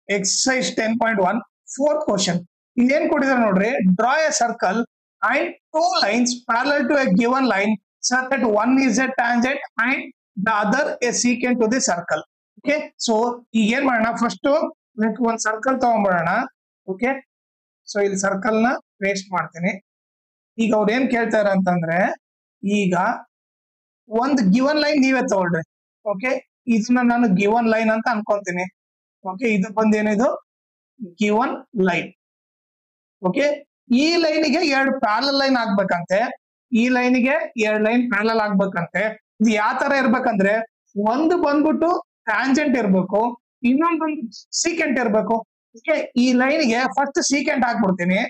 Exercise 10.1 4th question. ಇಲ್ಲೇನ್ ಕೊಟ್ಟಿದ್ದಾರೆ ನೋಡ್ರಿ, draw A circle and 2 lines parallel to a given line so that one is a tangent and the other a secant to the circle. Okay, so ಈಗ ಏನ್ ಮಾಡೋಣ, first ಒಂದ್ circle ತಗೊಂಡ್ಬಿಡೋಣ. Okay, so ಇಲ್ಲಿ circle ನ paste ಮಾಡ್ತೀನಿ. ಈಗ ಅವ್ರು ಏನ್ ಕೇಳ್ತಾರೆ ಅಂತಂದ್ರೆ, ಈಗ ಒಂದು ಗಿವನ್ ಲೈನ್ ನೀವೇ ತಗೊಳ್ರಿ. ಓಕೆ, ಇದನ್ನ ನಾನು ಗಿವನ್ ಲೈನ್ ಅಂತ ಅನ್ಕೊಂತೀನಿ. ಓಕೆ, ಇದು ಬಂದೇನಿದು ಗಿವನ್ ಲೈನ್. ಓಕೆ, ಈ ಲೈನಿಗೆ 2 ಪ್ಯಾರಲಲ್ ಲೈನ್ ಆಗ್ಬೇಕಂತೆ, ಈ ಲೈನಿಗೆ 2 ಲೈನ್ ಪ್ಯಾರಲಲ್ ಆಗ್ಬೇಕಂತೆ. ಇದು ಯಾವ ತರ ಇರ್ಬೇಕಂದ್ರೆ, ಒಂದು ಬಂದ್ಬಿಟ್ಟು ಟ್ಯಾಂಜೆಂಟ್ ಇರ್ಬೇಕು, ಇನ್ನೊಂದು ಸೀಕೆಂಟ್ ಇರ್ಬೇಕು. ಓಕೆ, ಈ ಲೈನಿಗೆ ಫಸ್ಟ್ ಸೀಕೆಂಟ್ ಹಾಕ್ಬಿಡ್ತೀನಿ.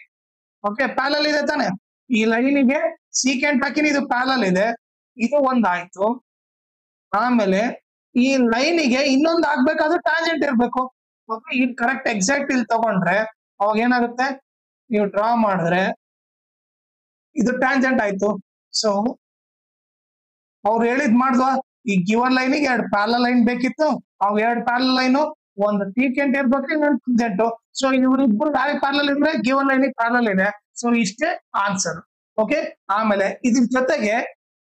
ಓಕೆ, ಪ್ಯಾರಲಲ್ ಇದೆ ತಾನೆ, ಈ ಲೈನಿಗೆ ಸೀಕೆಂಟ್ ಹಾಕಿನಿ, ಇದು ಪ್ಯಾರಲಲ್ ಇದೆ, ಇದು ಒಂದಾಯ್ತು. ಆಮೇಲೆ ಈ ಲೈನಿಗೆ ಇನ್ನೊಂದು ಆಗ್ಬೇಕಾದ್ರೂ ಟ್ಯಾಂಜೆಂಟ್ ಇರ್ಬೇಕು. ಓಕೆ, ಈಗ ಕರೆಕ್ಟ್ ಎಕ್ಸಾಕ್ಟ್ ಇಲ್ಲಿ ತಗೊಂಡ್ರೆ ಅವಾಗ ಏನಾಗುತ್ತೆ, ನೀವು ಡ್ರಾ ಮಾಡಿದ್ರೆ ಇದು ಟ್ಯಾಂಜೆಂಟ್ ಆಯ್ತು. ಸೊ ಅವ್ರು ಹೇಳಿದ್ ಮಾಡ್ದ್ವಾ, ಈ ಗಿವನ್ ಲೈನಿಗೆ 2 ಪ್ಯಾರಲಲ್ ಲೈನ್ ಬೇಕಿತ್ತು, ಅವ್ 2 ಪ್ಯಾರಲಲ್ ಲೈನು ಒಂದು ಸೀಕೆಂಟ್ ಇರ್ಬೇಕು, ಇನ್ನೊಂದು ಟ್ಯಾಂಜೆಂಟ್. ಸೊ ಇವ್ರಿಬ್ರು ಡೈರೆಕ್ಟ್ ಪ್ಯಾರಲಲ್ ಇದ್ರೆ ಗಿವನ್ ಲೈನಿಗೆ ಪ್ಯಾರಲಲ್ ಇದೆ. ಸೊ ಇಷ್ಟೇ ಆನ್ಸರ್. ಓಕೆ, ಆಮೇಲೆ ಇದ್ರ ಜೊತೆಗೆ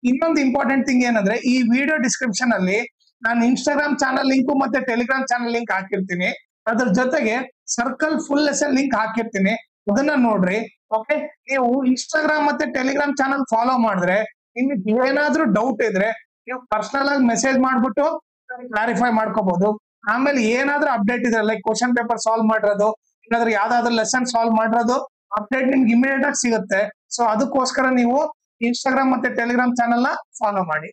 ಇನ್ನೊಂದು ಇಂಪಾರ್ಟೆಂಟ್ ಥಿಂಗ್ ಏನಂದ್ರೆ, ಈ ವಿಡಿಯೋ ಡಿಸ್ಕ್ರಿಪ್ಷನ್ ಅಲ್ಲಿ ನಾನು ಇನ್ಸ್ಟಾಗ್ರಾಮ್ ಚಾನಲ್ ಲಿಂಕ್ ಮತ್ತೆ ಟೆಲಿಗ್ರಾಮ್ ಚಾನಲ್ ಲಿಂಕ್ ಹಾಕಿರ್ತೀನಿ. ಅದ್ರ ಜೊತೆಗೆ ಸರ್ಕಲ್ ಫುಲ್ ಲೆಸನ್ ಲಿಂಕ್ ಹಾಕಿರ್ತೀನಿ, ಅದನ್ನ ನೋಡ್ರಿ. ಓಕೆ, ನೀವು ಇನ್ಸ್ಟಾಗ್ರಾಮ್ ಮತ್ತೆ ಟೆಲಿಗ್ರಾಮ್ ಚಾನಲ್ ಫಾಲೋ ಮಾಡಿದ್ರೆ ನಿಮ್ಗೆ ಏನಾದ್ರೂ ಡೌಟ್ ಇದ್ರೆ ನೀವು ಪರ್ಸನಲ್ ಆಗಿ ಮೆಸೇಜ್ ಮಾಡ್ಬಿಟ್ಟು ಕ್ಲಾರಿಫೈ ಮಾಡ್ಕೋಬಹುದು. ಆಮೇಲೆ ಏನಾದ್ರೂ ಅಪ್ಡೇಟ್ ಇದ್ರೆ ಲೈಕ್ ಕ್ವಶನ್ ಪೇಪರ್ ಸಾಲ್ವ್ ಮಾಡಿರೋದು, ಇಲ್ಲಾಂದ್ರೆ ಯಾವ್ದಾದ್ರು ಲೆಸನ್ ಸಾಲ್ವ್ ಮಾಡಿರೋದು ಅಪ್ಡೇಟ್ ನಿಮ್ಗೆ ಇಮಿಡಿಯೇಟ್ ಆಗಿ ಸಿಗುತ್ತೆ. ಸೊ ಅದಕ್ಕೋಸ್ಕರ ನೀವು ಇನ್ಸ್ಟಾಗ್ರಾಮ್ ಮತ್ತೆ ಟೆಲಿಗ್ರಾಮ್ ಚಾನಲ್ ನ ಫಾಲೋ ಮಾಡಿ.